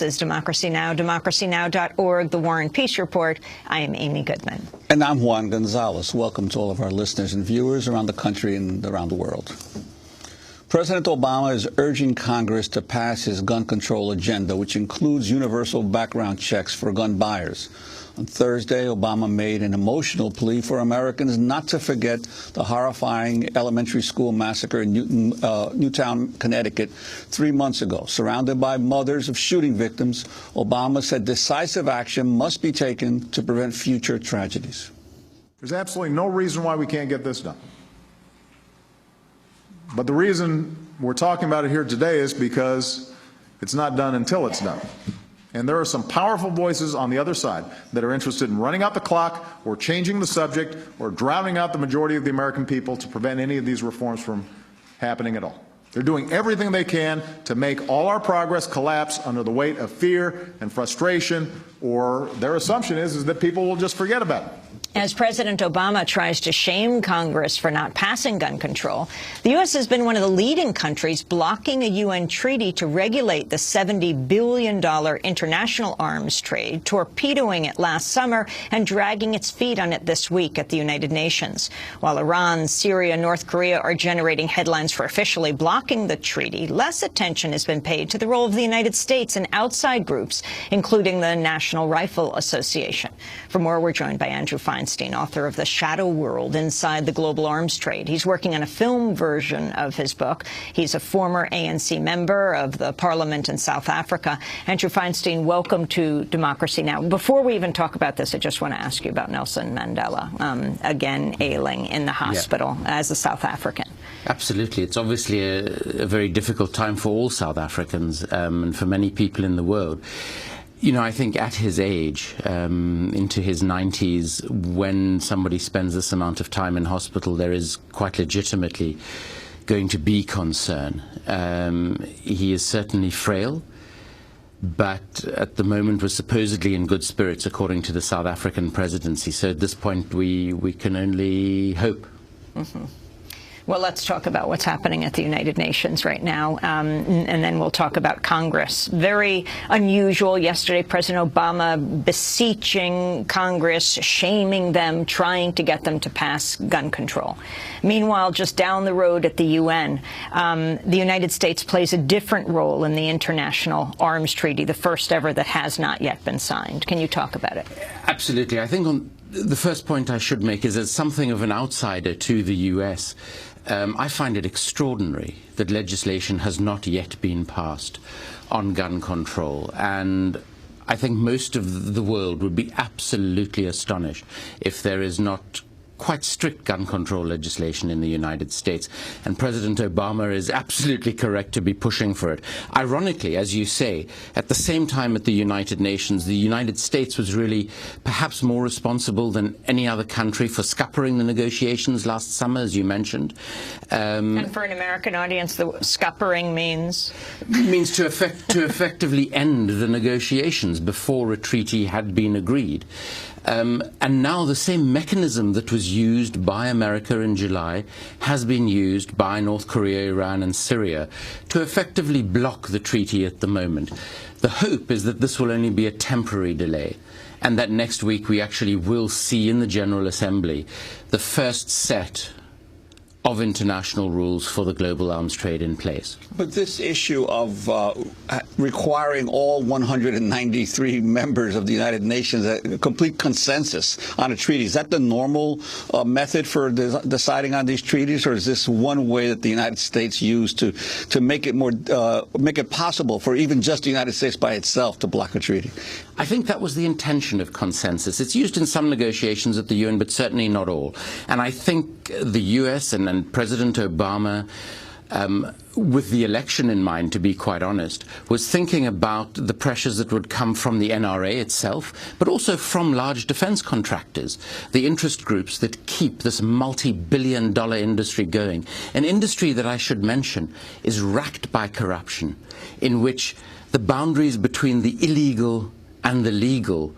This is Democracy Now!, democracynow.org, The War and Peace Report. I am Amy Goodman. And I'm Juan Gonzalez. Welcome to all of our listeners and viewers around the country and around the world. President Obama is urging Congress to pass his gun control agenda, which includes universal background checks for gun buyers. On Thursday, Obama made an emotional plea for Americans not to forget the horrifying elementary school massacre in Newtown, Connecticut, 3 months ago. Surrounded by mothers of shooting victims, Obama said decisive action must be taken to prevent future tragedies. There's absolutely no reason why we can't get this done. But the reason we're talking about it here today is because it's not done until it's done. And there are some powerful voices on the other side that are interested in running out the clock or changing the subject or drowning out the majority of the American people to prevent any of these reforms from happening at all. They're doing everything they can to make all our progress collapse under the weight of fear and frustration, or their assumption is that people will just forget about it. As President Obama tries to shame Congress for not passing gun control, the U.S. has been one of the leading countries blocking a UN treaty to regulate the $70 billion international arms trade, torpedoing it last summer and dragging its feet on it this week at the United Nations. While Iran, Syria, North Korea are generating headlines for officially blocking the treaty, less attention has been paid to the role of the United States and outside groups, including the National Rifle Association. For more, we're joined by Andrew Feinstein, author of The Shadow World Inside the Global Arms Trade. He's working on a film version of his book. He's a former ANC member of the parliament in South Africa. Andrew Feinstein, welcome to Democracy Now! Before we even talk about this, I just want to ask you about Nelson Mandela, again ailing in the hospital as a South African. Absolutely. It's obviously a very difficult time for all South Africans and for many people in the world. You know, I think at his age, into his 90s, when somebody spends this amount of time in hospital, there is quite legitimately going to be concern. He is certainly frail, but at the moment was supposedly in good spirits, according to the South African presidency. So at this point, we can only hope. Mm-hmm. Well, let's talk about what's happening at the United Nations right now, and then we'll talk about Congress. Very unusual. Yesterday, President Obama beseeching Congress, shaming them, trying to get them to pass gun control. Meanwhile, just down the road at the UN, the United States plays a different role in the International Arms Treaty, the first ever that has not yet been signed. Can you talk about it? Absolutely. I think the first point I should make is, as something of an outsider to the U.S., I find it extraordinary that legislation has not yet been passed on gun control. And I think most of the world would be absolutely astonished if there is not quite strict gun control legislation in the United States. And President Obama is absolutely correct to be pushing for it. Ironically, as you say, at the same time at the United Nations, the United States was really perhaps more responsible than any other country for scuppering the negotiations last summer, as you mentioned. And for an American audience, the scuppering means? Means to effectively end the negotiations before a treaty had been agreed. And now the same mechanism that was used by America in July has been used by North Korea, Iran and Syria to effectively block the treaty at the moment. The hope is that this will only be a temporary delay, and that next week we actually will see in the General Assembly the first set of international rules for the global arms trade in place. But this issue of requiring all 193 members of the United Nations a complete consensus on a treaty, is that the normal method for deciding on these treaties, or is this one way that the United States used to make it more make it possible for even just the United States by itself to block a treaty? I think that was the intention of consensus. It's used in some negotiations at the UN, but certainly not all. And I think the US and President Obama, with the election in mind, to be quite honest, was thinking about the pressures that would come from the NRA itself, but also from large defense contractors, the interest groups that keep this multi-billion-dollar industry going. An industry that I should mention is racked by corruption, in which the boundaries between the illegal and the legal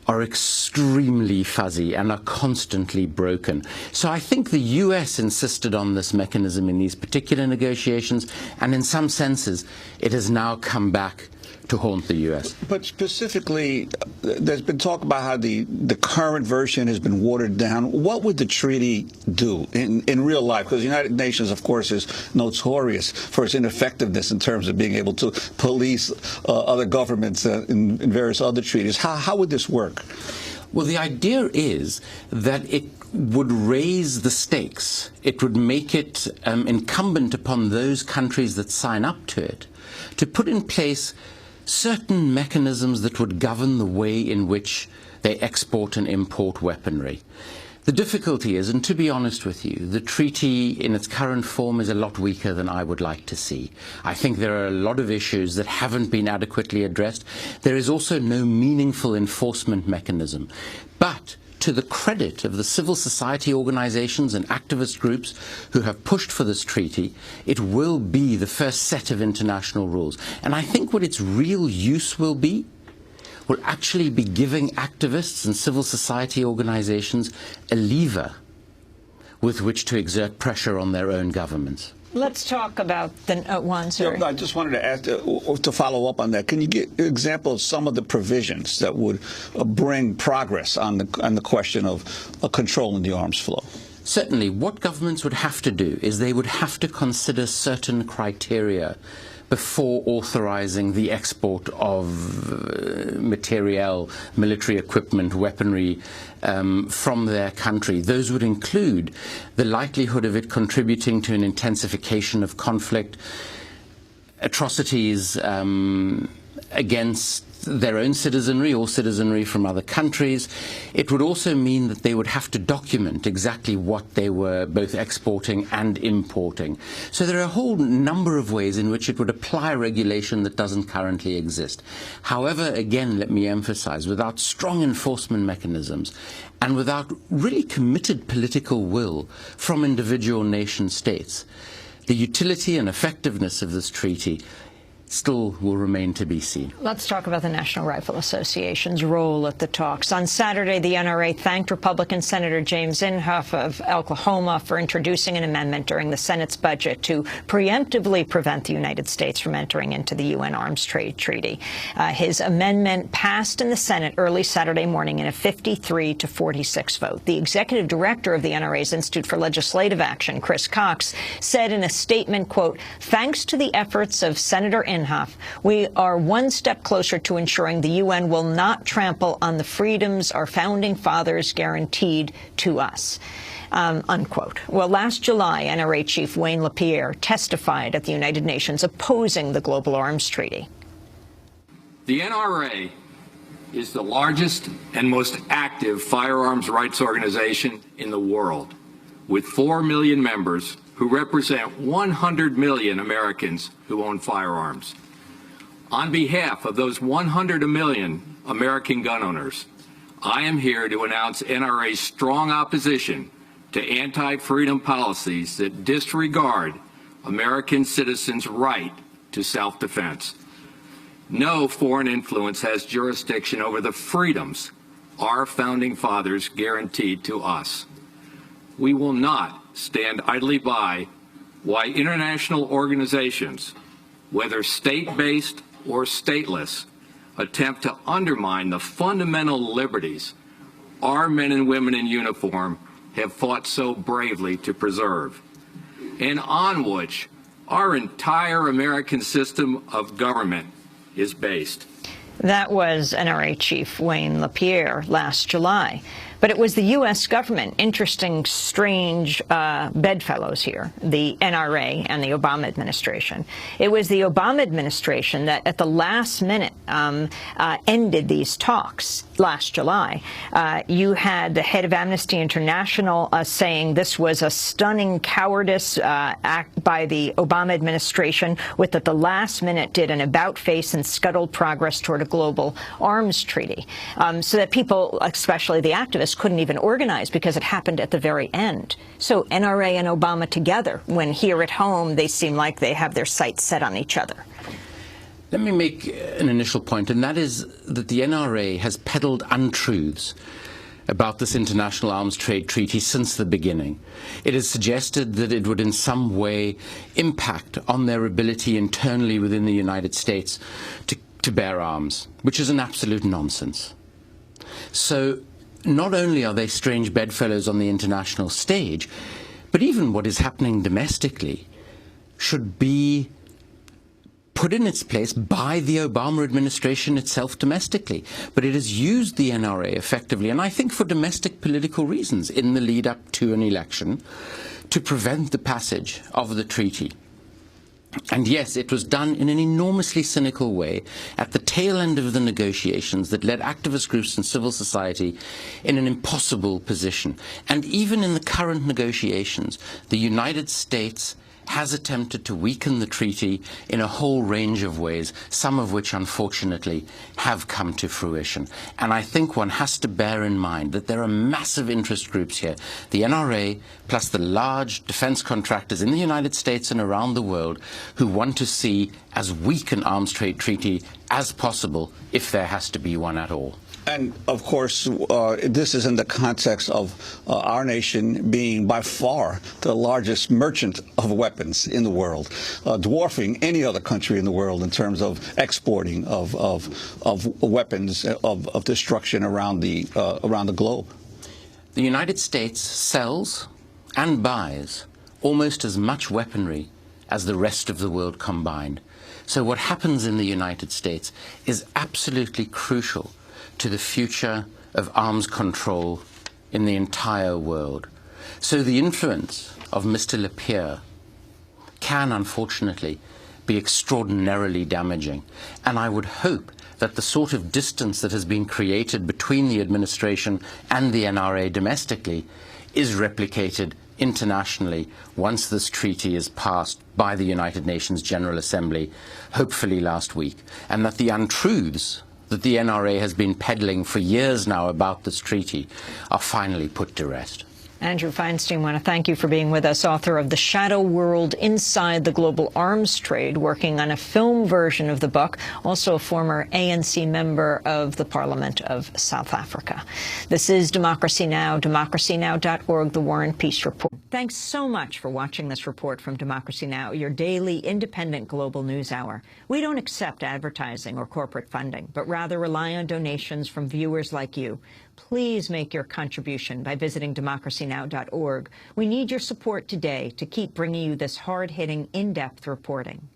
are extremely fuzzy and are constantly broken. So I think the US insisted on this mechanism in these particular negotiations, and in some senses it has now come back to haunt the U.S. But specifically, there's been talk about how the current version has been watered down. What would the treaty do in real life? Because the United Nations, of course, is notorious for its ineffectiveness in terms of being able to police other governments in various other treaties. How would this work? Well, the idea is that it would raise the stakes. It would make it incumbent upon those countries that sign up to it to put in place certain mechanisms that would govern the way in which they export and import weaponry. The difficulty is, and to be honest with you, the treaty in its current form is a lot weaker than I would like to see. I think there are a lot of issues that haven't been adequately addressed. There is also no meaningful enforcement mechanism. But to the credit of the civil society organizations and activist groups who have pushed for this treaty, it will be the first set of international rules. And I think what its real use will actually be giving activists and civil society organizations a lever with which to exert pressure on their own governments. Let's talk about the one, sir. I just wanted to ask, to follow up on that. Can you give an example of some of the provisions that would bring progress on the question of controlling the arms flow? Certainly. What governments would have to do is they would have to consider certain criteria before authorizing the export of materiel, military equipment, weaponry from their country. Those would include the likelihood of it contributing to an intensification of conflict, atrocities against their own citizenry or citizenry from other countries. It would also mean that they would have to document exactly what they were both exporting and importing. So there are a whole number of ways in which it would apply regulation that doesn't currently exist. However, again, let me emphasize, without strong enforcement mechanisms and without really committed political will from individual nation states, the utility and effectiveness of this treaty still will remain to be seen. Let's talk about the National Rifle Association's role at the talks. On Saturday, the NRA thanked Republican Senator James Inhofe of Oklahoma for introducing an amendment during the Senate's budget to preemptively prevent the United States from entering into the UN Arms Trade Treaty. His amendment passed in the Senate early Saturday morning in a 53-46 vote. The executive director of the NRA's Institute for Legislative Action, Chris Cox, said in a statement, quote, "Thanks to the efforts of Senator Inhofe, we are one step closer to ensuring the UN will not trample on the freedoms our founding fathers guaranteed to us." Unquote. Well, last July, NRA Chief Wayne LaPierre testified at the United Nations opposing the Global Arms Treaty. The NRA is the largest and most active firearms rights organization in the world, with 4 million members who represent 100 million Americans who own firearms. On behalf of those 100 million American gun owners, I am here to announce NRA's strong opposition to anti-freedom policies that disregard American citizens' right to self-defense. No foreign influence has jurisdiction over the freedoms our founding fathers guaranteed to us. We will not stand idly by why international organizations, whether state-based or stateless, attempt to undermine the fundamental liberties our men and women in uniform have fought so bravely to preserve, and on which our entire American system of government is based. That was NRA Chief Wayne LaPierre last July. But it was the U.S. government, interesting, strange bedfellows here, the NRA and the Obama administration. It was the Obama administration that at the last minute ended these talks last July. You had the head of Amnesty International saying this was a stunning cowardice act by the Obama administration, with at the last minute did an about-face and scuttled progress toward a global arms treaty, so that people, especially the activists, couldn't even organize because it happened at the very end. So NRA and Obama together, when here at home they seem like they have their sights set on each other. Let me make an initial point, and that is that the NRA has peddled untruths about this international arms trade treaty since the beginning. It has suggested that it would in some way impact on their ability internally within the United States to to bear arms, which is an absolute nonsense. So not only are they strange bedfellows on the international stage, but even what is happening domestically should be put in its place by the Obama administration itself domestically. But it has used the NRA effectively, and I think for domestic political reasons, in the lead up to an election, to prevent the passage of the treaty. And yes, it was done in an enormously cynical way at the tail end of the negotiations that led activist groups and civil society in an impossible position. And even in the current negotiations, the United States has attempted to weaken the treaty in a whole range of ways, some of which, unfortunately, have come to fruition. And I think one has to bear in mind that there are massive interest groups here, the NRA, plus the large defense contractors in the United States and around the world, who want to see as weak an arms trade treaty as possible, if there has to be one at all. And, of course, this is in the context of our nation being by far the largest merchant of weapons in the world, dwarfing any other country in the world in terms of exporting of weapons of destruction around the globe. The United States sells and buys almost as much weaponry as the rest of the world combined. So what happens in the United States is absolutely crucial to the future of arms control in the entire world. So the influence of Mr. Lapierre can, unfortunately, be extraordinarily damaging. And I would hope that the sort of distance that has been created between the administration and the NRA domestically is replicated internationally once this treaty is passed by the United Nations General Assembly, hopefully last week, and that the untruths that the NRA has been peddling for years now about this treaty are finally put to rest. Andrew Feinstein, I want to thank you for being with us, author of The Shadow World Inside the Global Arms Trade, working on a film version of the book, also a former ANC member of the Parliament of South Africa. This is Democracy Now!, democracynow.org, The War and Peace Report. Thanks so much for watching this report from Democracy Now!, your daily independent global news hour. We don't accept advertising or corporate funding, but rather rely on donations from viewers like you. Please make your contribution by visiting democracynow.org. We need your support today to keep bringing you this hard-hitting, in-depth reporting.